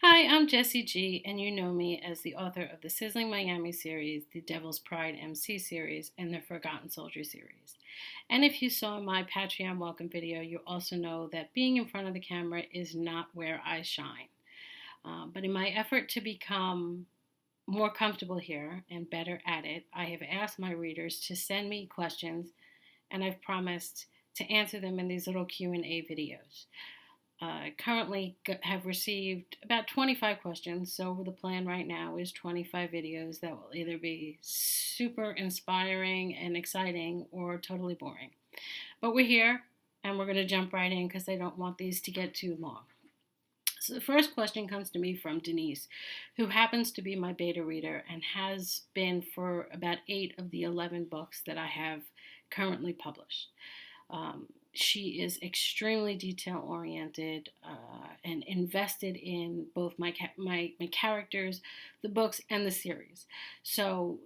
Hi, I'm Jessie G, and you know me as the author of the Sizzling Miami series, the Devil's Pride MC series, and the Forgotten Soldier series. And if you saw my Patreon welcome video, you also know that being in front of the camera is not where I shine. But in my effort to become more comfortable here and better at it, I have asked my readers to send me questions, and I've promised to answer them in these little Q&A videos. Currently have received about 25 questions, so the plan right now is 25 videos that will either be super inspiring and exciting or totally boring. But we're here and we're going to jump right in because I don't want these to get too long. So the first question comes to me from Denise, who happens to be my beta reader and has been for about 8 of the 11 books that I have currently published. She is extremely detail oriented and invested in both my characters, the books, and the series. So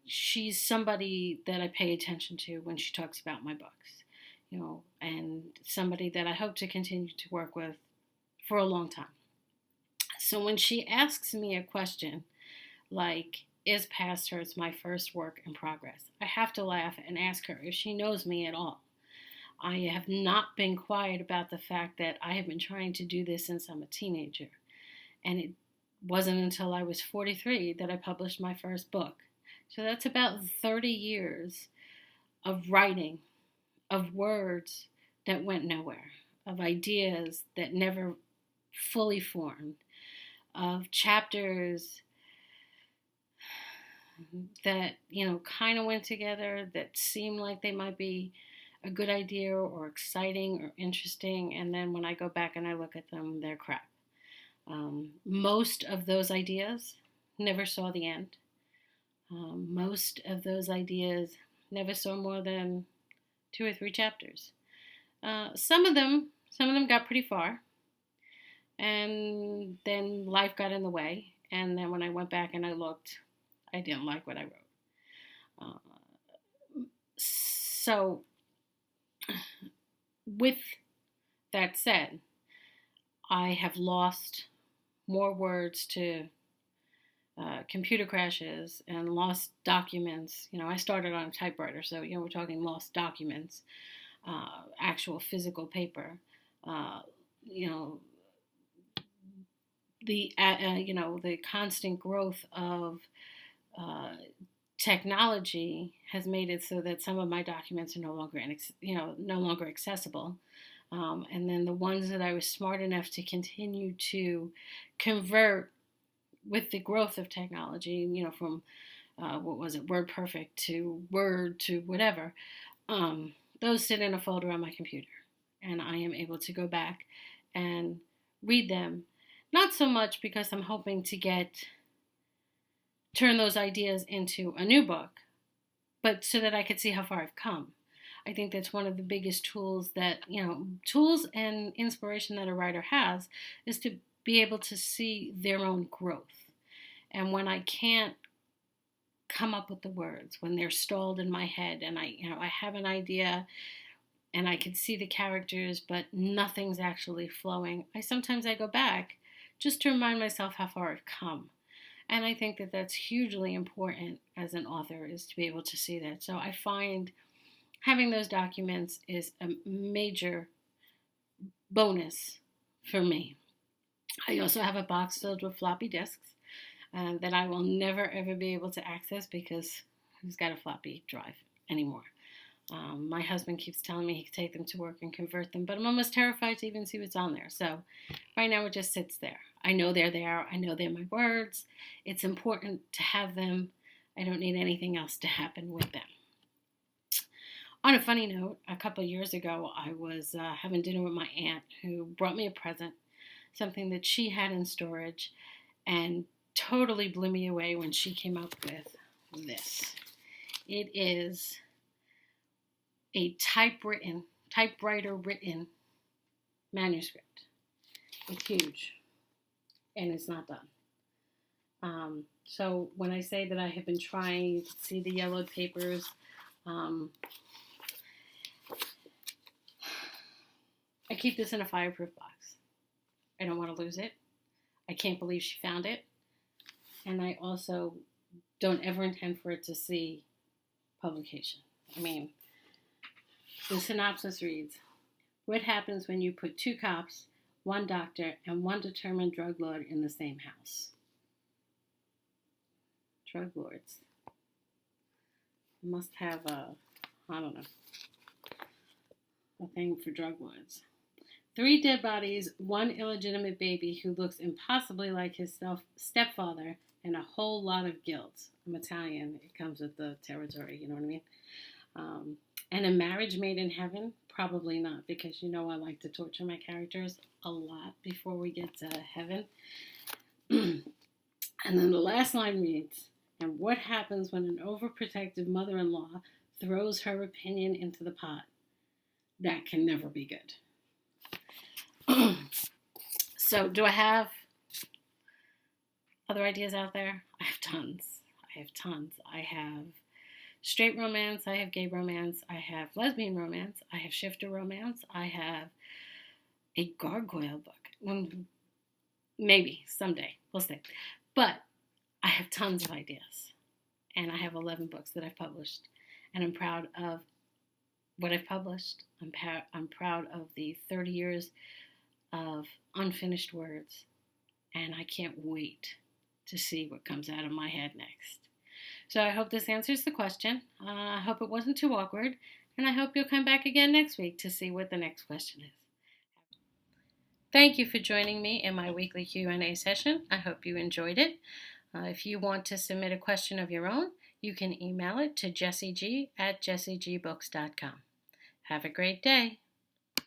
she's somebody that I pay attention to when she talks about my books, and somebody that I hope to continue to work with for a long time. So when she asks me a question like, is Past Hurts my first work in progress, I have to laugh and ask her if she knows me at all. I have not been quiet about the fact that I have been trying to do this since I'm a teenager. And it wasn't until I was 43 that I published my first book. So that's about 30 years of writing, of words that went nowhere, of ideas that never fully formed, of chapters that, kind of went together, that seemed like they might be a good idea or exciting or interesting, and then when I go back and I look at them, they're crap. Most of those ideas never saw the end. Most of those ideas never saw more than 2 or 3 chapters. Some of them got pretty far, and then life got in the way. And then when I went back and I looked, I didn't like what I wrote. So with that said, I have lost more words to computer crashes and lost documents. I started on a typewriter, so we're talking lost documents, actual physical paper. The constant growth of technology has made it so that some of my documents are no longer accessible. And then the ones that I was smart enough to continue to convert with the growth of technology, from WordPerfect to Word to whatever, those sit in a folder on my computer, and I am able to go back and read them. Not so much because I'm hoping to turn those ideas into a new book, but so that I could see how far I've come. I think that's one of the biggest tools tools and inspiration that a writer has, is to be able to see their own growth. And when I can't come up with the words, when they're stalled in my head and I have an idea and I can see the characters, but nothing's actually flowing, sometimes I go back just to remind myself how far I've come. And I think that that's hugely important as an author, is to be able to see that. So I find having those documents is a major bonus for me. I also have a box filled with floppy disks that I will never ever be able to access because who's got a floppy drive anymore? My husband keeps telling me he can take them to work and convert them, but I'm almost terrified to even see what's on there. So right now it just sits there. I know they're there. I know they're my words. It's important to have them. I don't need anything else to happen with them. On a funny note, a couple of years ago, I was having dinner with my aunt, who brought me a present, something that she had in storage, and totally blew me away when she came up with this. It is a typewriter-written manuscript. It's huge, and it's not done. So when I say that I have been trying, you can see the yellowed papers. I keep this in a fireproof box. I don't want to lose it. I can't believe she found it. And I also don't ever intend for it to see publication. I mean, the synopsis reads, what happens when you put 2 cops, 1 doctor, and 1 determined drug lord in the same house? Drug lords must have I don't know, a thing for drug lords. 3 dead bodies, 1 illegitimate baby who looks impossibly like his stepfather, and a whole lot of guilt. I'm Italian. It comes with the territory, you know what I mean? And a marriage made in heaven? Probably not, because you know I like to torture my characters a lot before we get to heaven. And then the last line reads, and what happens when an overprotective mother-in-law throws her opinion into the pot? That can never be good. So, do I have other ideas out there? I have tons. I have straight romance, I have gay romance, I have lesbian romance, I have shifter romance, I have a gargoyle book. Maybe someday, we'll see. But I have tons of ideas, and I have 11 books that I've published, and I'm proud of what I've published. I'm proud of the 30 years of unfinished words, and I can't wait to see what comes out of my head next. So I hope this answers the question. I hope it wasn't too awkward, and I hope you'll come back again next week to see what the next question is. Thank you for joining me in my weekly Q&A session. I hope you enjoyed it. If you want to submit a question of your own, you can email it to jessieg@jessiegbooks.com. Have a great day.